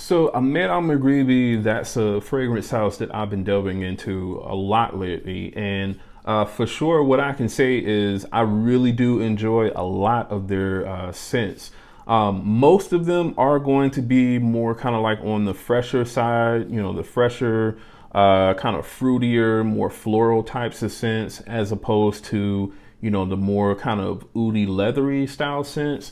So Ahmed Al Maghribi, that's a fragrance house that I've been delving into a lot lately. And for sure, what I can say is I really do enjoy a lot of their scents. Most of them are going to be more kind of like on the fresher side, you know, the fresher, kind of fruitier, more floral types of scents, as opposed to, you know, the more kind of oudy, leathery style scents.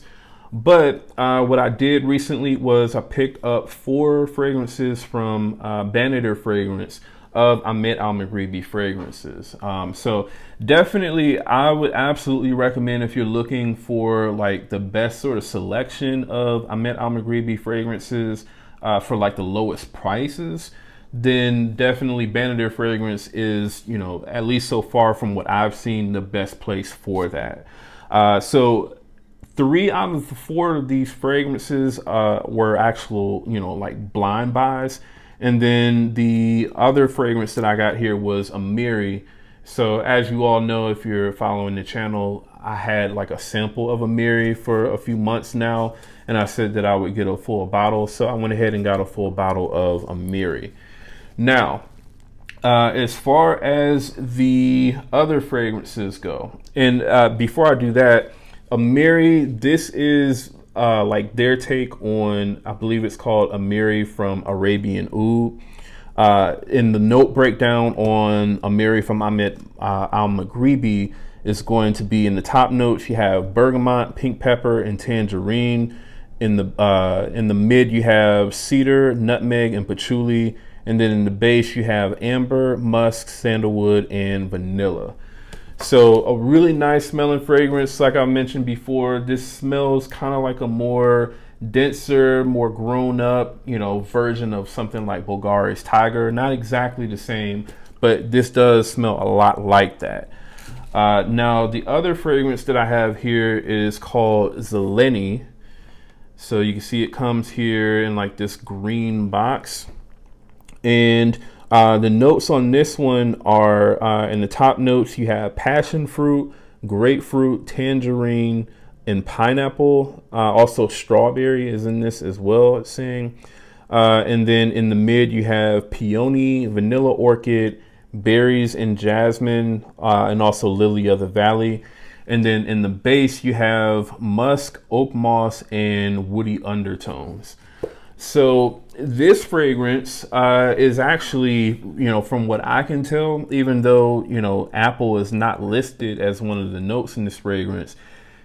But what I did recently was I picked up 4 fragrances from BanadirFragrance of Ahmed Al Maghribi fragrances. So definitely I would absolutely recommend, if you're looking for like the best sort of selection of Ahmed Al Maghribi fragrances for like the lowest prices, then definitely BanadirFragrance is, you know, at least so far from what I've seen, the best place for that. So 3 out of the 4 of these fragrances were actual, you know, like blind buys. And then the other fragrance that I got here was Amiri. So as you all know, if you're following the channel, I had like a sample of Amiri for a few months now, and I said that I would get a full bottle. So I went ahead and got a full bottle of Amiri. Now, as far as the other fragrances go, and before I do that, Amiri, this is like their take on, I believe it's called Amiri from Arabian Oud. In the note breakdown on Amiri from Ahmed Al Maghribi is going to be, in the top notes you have bergamot, pink pepper, and tangerine. In the mid you have cedar, nutmeg, and patchouli. And then in the base you have amber, musk, sandalwood, and vanilla. So a really nice smelling fragrance. Like I mentioned before, this smells kind of like a more denser, more grown up, you know, version of something like Bulgari's Tiger. Not exactly the same, but this does smell a lot like that. Now the other fragrance that I have here is called Zeleny. So you can see it comes here in like this green box. And the notes on this one are, in the top notes, you have passion fruit, grapefruit, tangerine, and pineapple. Also strawberry is in this as well, it's saying. And then in the mid, you have peony, vanilla orchid, berries, and jasmine, and also lily of the valley. And then in the base, you have musk, oak moss, and woody undertones. So this fragrance is actually, you know, from what I can tell, even though, you know, apple is not listed as one of the notes in this fragrance,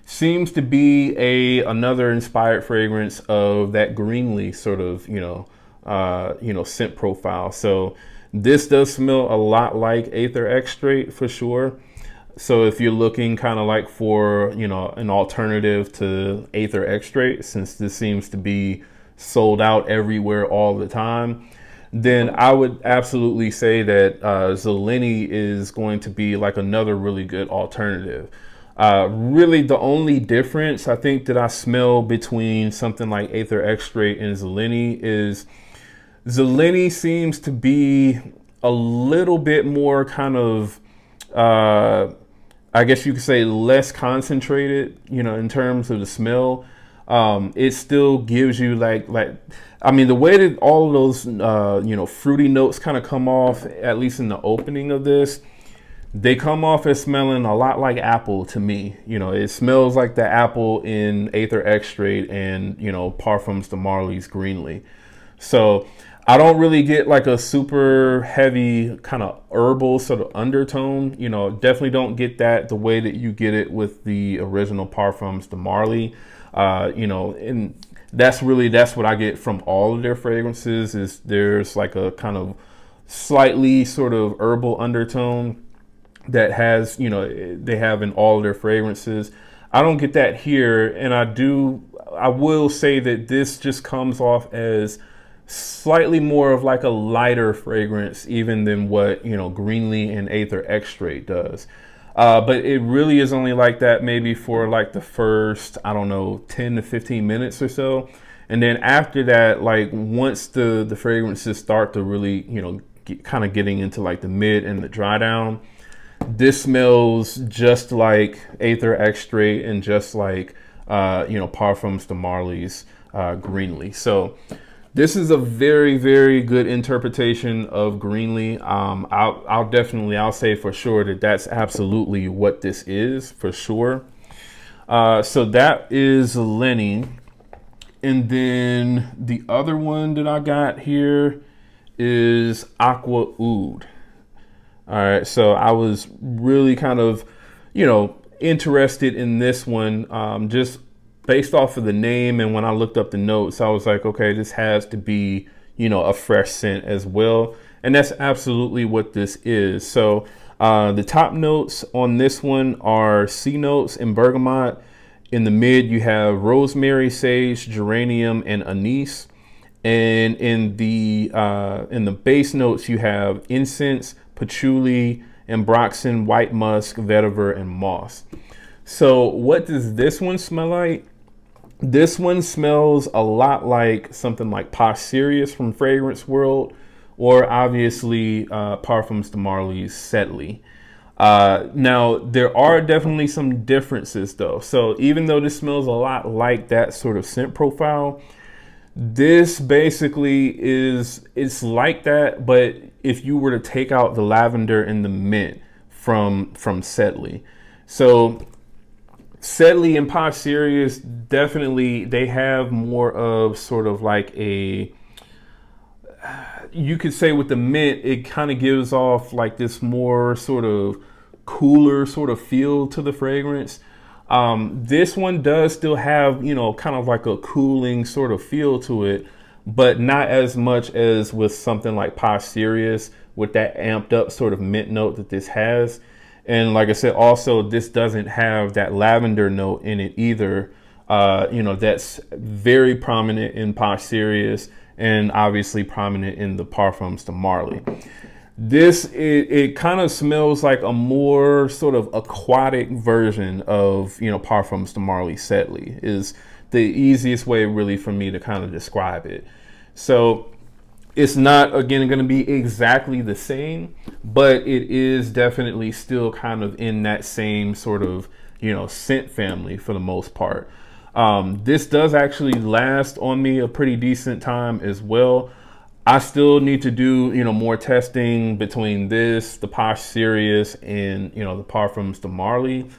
seems to be another inspired fragrance of that greenly sort of, you know, scent profile. So this does smell a lot like Aether Extrait for sure. So if you're looking kind of like for, you know, an alternative to Aether Extrait, since this seems to be sold out everywhere all the time, then I would absolutely say that Zeleny is going to be like another really good alternative. Really the only difference I think that I smell between something like Aether Extrait and Zeleny is Zeleny seems to be a little bit more kind of, I guess you could say, less concentrated, you know, in terms of the smell. It still gives you I mean, the way that all of those, you know, fruity notes kind of come off, at least in the opening of this, they come off as smelling a lot like apple to me. You know, it smells like the apple in Aether Extrait and, you know, Parfums de Marly's Greenly. So I don't really get like a super heavy kind of herbal sort of undertone. You know, definitely don't get that the way that you get it with the original Parfums de Marly. You know, and that's what I get from all of their fragrances, is there's like a kind of slightly sort of herbal undertone that has, you know, they have in all of their fragrances. I don't get that here. And I will say that this just comes off as slightly more of like a lighter fragrance even than what, you know, Greenly and Aether Extrait does. But it really is only like that maybe for like the first, I don't know, 10 to 15 minutes or so. And then after that, like once the fragrances start to really, you know, kind of getting into like the mid and the dry down, this smells just like Aether Extrait and just like, you know, Parfums de Marly's Greenly. So This is a very, very good interpretation of Greenlee. I'll say for sure that that's absolutely what this is for sure. So that is Zeleny. And then the other one that I got here is Aqua Oud. All right, so I was really kind of, interested in this one, just based off of the name. And when I looked up the notes, I was like, okay, this has to be, a fresh scent as well. And that's absolutely what this is. So the top notes on this one are C notes and bergamot. In the mid, you have rosemary, sage, geranium, and anise. And in the base notes, you have incense, patchouli, ambroxan, white musk, vetiver, and moss. So what does this one smell like? This one smells a lot like something like Posh Serious from Fragrance World, or obviously Parfums de Marly's Zeleny. Now, there are definitely some differences though. So even though this smells a lot like that sort of scent profile, this basically it's like that, but if you were to take out the lavender and the mint from Zeleny. So Zeleny and Posh Serious, definitely they have more of sort of like a, you could say with the mint, it kind of gives off like this more sort of cooler sort of feel to the fragrance. This one does still have, kind of like a cooling sort of feel to it, but not as much as with something like Posh Serious with that amped up sort of mint note that this has. And like I said, also, this doesn't have that lavender note in it either. That's very prominent in Posh Serious and obviously prominent in the Parfums de Marly. This, it kind of smells like a more sort of aquatic version of, Parfums de Marly Zeleny is the easiest way really for me to kind of describe it. So it's not, again, going to be exactly the same, but it is definitely still kind of in that same sort of, scent family for the most part. This does actually last on me a pretty decent time as well. I still need to do, more testing between this, the Posh Serious, and, the Parfums de Marly.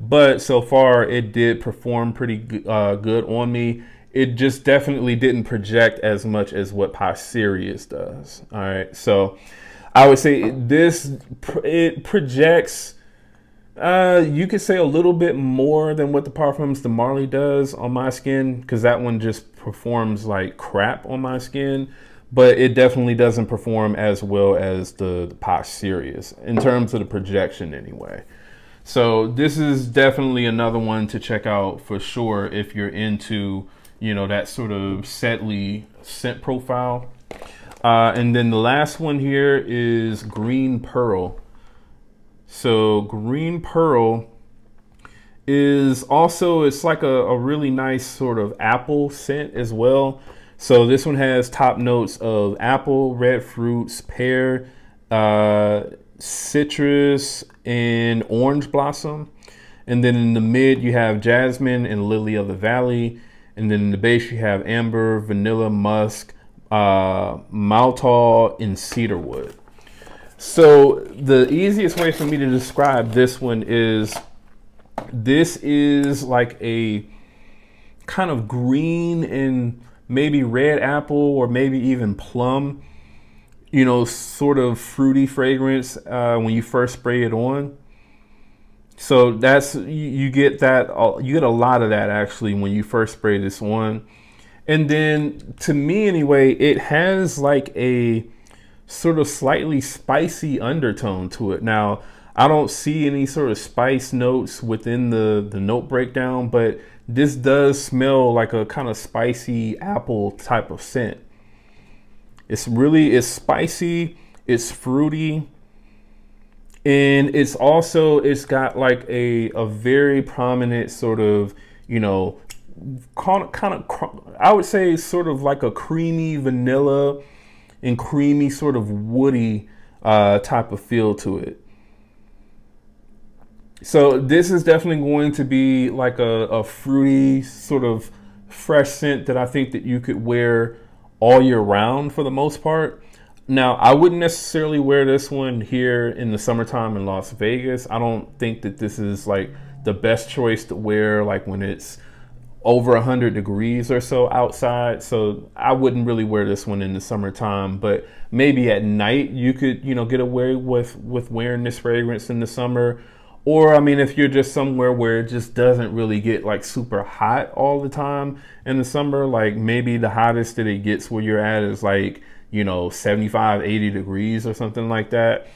But so far, it did perform pretty good on me. It just definitely didn't project as much as what Posh Serious does. All right, so I would say it projects, you could say a little bit more than what the Parfums de Marly does on my skin, because that one just performs like crap on my skin. But it definitely doesn't perform as well as the Posh Serious in terms of the projection anyway. So this is definitely another one to check out for sure if you're into, that sort of Zeleny scent profile. And then the last one here is Green Pearl. So Green Pearl is also, it's like a really nice sort of apple scent as well. So this one has top notes of apple, red fruits, pear, citrus, and orange blossom. And then in the mid, you have jasmine and lily of the valley. And then in the base, you have amber, vanilla, musk, maltol, and cedarwood. So the easiest way for me to describe this one is, this is like a kind of green and maybe red apple or maybe even plum, sort of fruity fragrance when you first spray it on. So that's, you get that, you get a lot of that actually when you first spray this on. And then to me anyway, it has like a sort of slightly spicy undertone to it. Now, I don't see any sort of spice notes within the note breakdown, but this does smell like a kind of spicy apple type of scent. It's spicy, it's fruity, and it's got like a very prominent sort of, I would say sort of like a creamy vanilla and creamy sort of woody type of feel to it. So this is definitely going to be like a fruity sort of fresh scent that I think that you could wear all year round for the most part. Now, I wouldn't necessarily wear this one here in the summertime in Las Vegas. I don't think that this is like the best choice to wear like when it's over 100 degrees or so outside. So I wouldn't really wear this one in the summertime, but maybe at night you could, you know, get away with wearing this fragrance in the summer. Or, I mean, if you're just somewhere where it just doesn't really get like super hot all the time in the summer, like maybe the hottest that it gets where you're at is like, you know, 75, 80 degrees or something like that,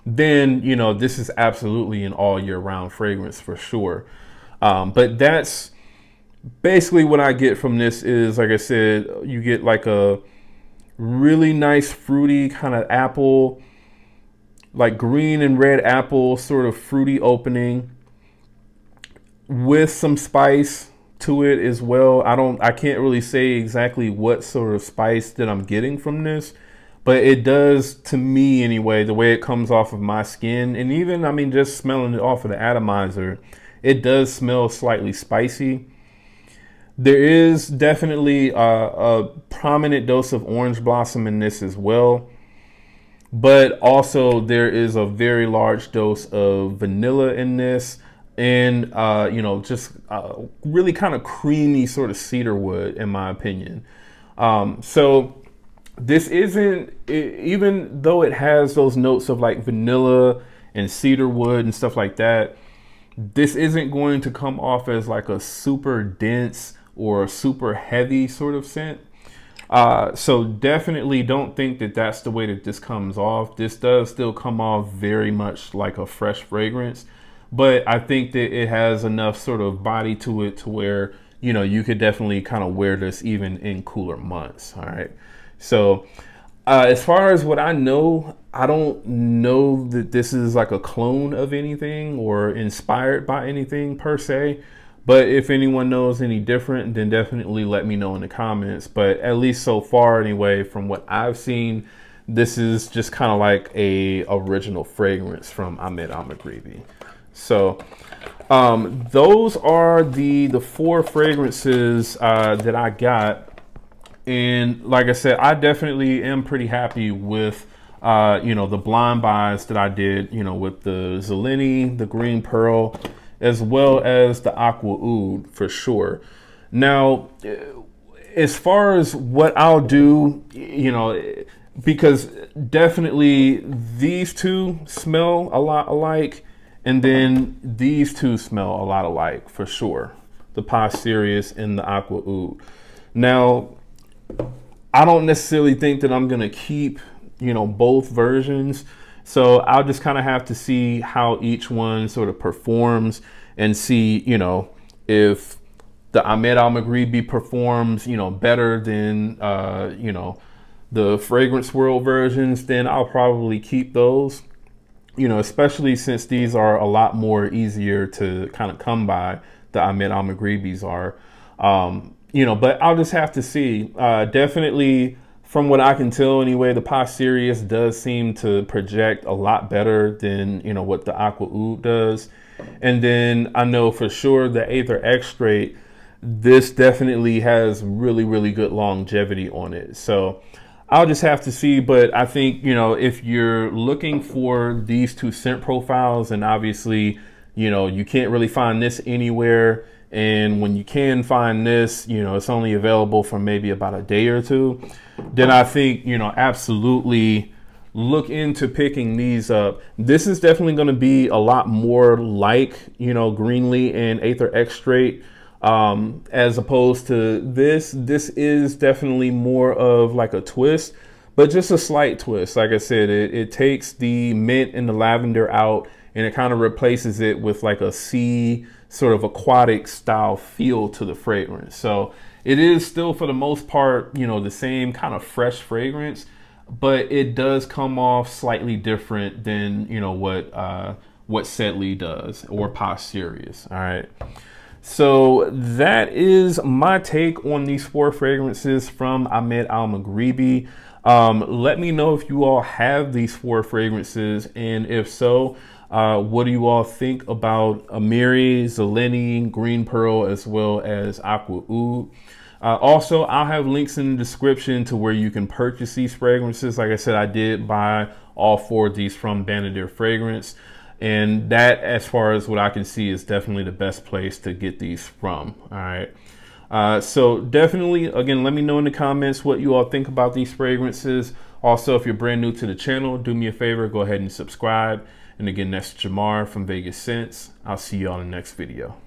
then, you know, this is absolutely an all year round fragrance for sure. But that's basically what I get from this is, like I said, you get like a really nice fruity kind of apple, like green and red apple sort of fruity opening with some spice to it as well. I can't really say exactly what sort of spice that I'm getting from this, but it does, to me anyway, the way it comes off of my skin, and even, I mean, just smelling it off of the atomizer, it does smell slightly spicy. There is definitely a prominent dose of orange blossom in this as well. But also there is a very large dose of vanilla in this, and you know, just really kind of creamy sort of cedar wood in my opinion. So this isn't, even though it has those notes of like vanilla and cedar wood and stuff like that, this isn't going to come off as like a super dense or super heavy sort of scent. So definitely don't think that that's the way that this comes off. This does still come off very much like a fresh fragrance, but I think that it has enough sort of body to it to where, you know, you could definitely kind of wear this even in cooler months. All right. So as far as what I know, I don't know that this is like a clone of anything or inspired by anything per se. But if anyone knows any different, then definitely let me know in the comments. But at least so far anyway, from what I've seen, this is just kind of like a original fragrance from Ahmed Al Maghribi. So those are the 4 fragrances that I got. And like I said, I definitely am pretty happy with you know, the blind buys that I did, you know, with the Zeleny, the Green Pearl, as well as the Aqua Oud for sure. Now, as far as what I'll do, you know, because definitely these two smell a lot alike, and then these two smell a lot alike for sure. The Pas Sirius and the Aqua Oud. Now, I don't necessarily think that I'm gonna keep, you know, both versions. So I'll just kind of have to see how each one sort of performs and see, you know, if the Ahmed Al Maghribi performs, you know, better than, you know, the Fragrance World versions, then I'll probably keep those, you know, especially since these are a lot more easier to kind of come by, the Ahmed Al Maghribis are, you know, but I'll just have to see. Definitely, from what I can tell anyway, the Pas Sirius does seem to project a lot better than, you know, what the Aqua Oud does. And then I know for sure the Aether Extrait, this definitely has really, really good longevity on it. So I'll just have to see. But I think, you know, if you're looking for these 2 scent profiles, and obviously, you know, you can't really find this anywhere. And when you can find this, you know, it's only available for maybe about a day or 2. Then I think, you know, absolutely look into picking these up. This is definitely going to be a lot more like, you know, Greenlee and Aether Extrait, as opposed to this. This is definitely more of like a twist, but just a slight twist. Like I said, it takes the mint and the lavender out, and it kind of replaces it with like a sea sort of aquatic style feel to the fragrance. So it is still, for the most part, you know, the same kind of fresh fragrance, but it does come off slightly different than, you know, what Zeleny does, or Pas Sirius. All right. So that is my take on these 4 fragrances from Ahmed Al Maghribi. Let me know if you all have these 4 fragrances, and if so, what do you all think about Amiri, Zeleny, Green Pearl, as well as Aqua Oud? Also, I'll have links in the description to where you can purchase these fragrances. Like I said, I did buy all 4 of these from BanadirFragrance, and that, as far as what I can see, is definitely the best place to get these from. All right. So definitely, again, let me know in the comments what you all think about these fragrances. Also, if you're brand new to the channel, do me a favor, go ahead and subscribe. And again, that's Jamar from Vegas Scents. I'll see you on the next video.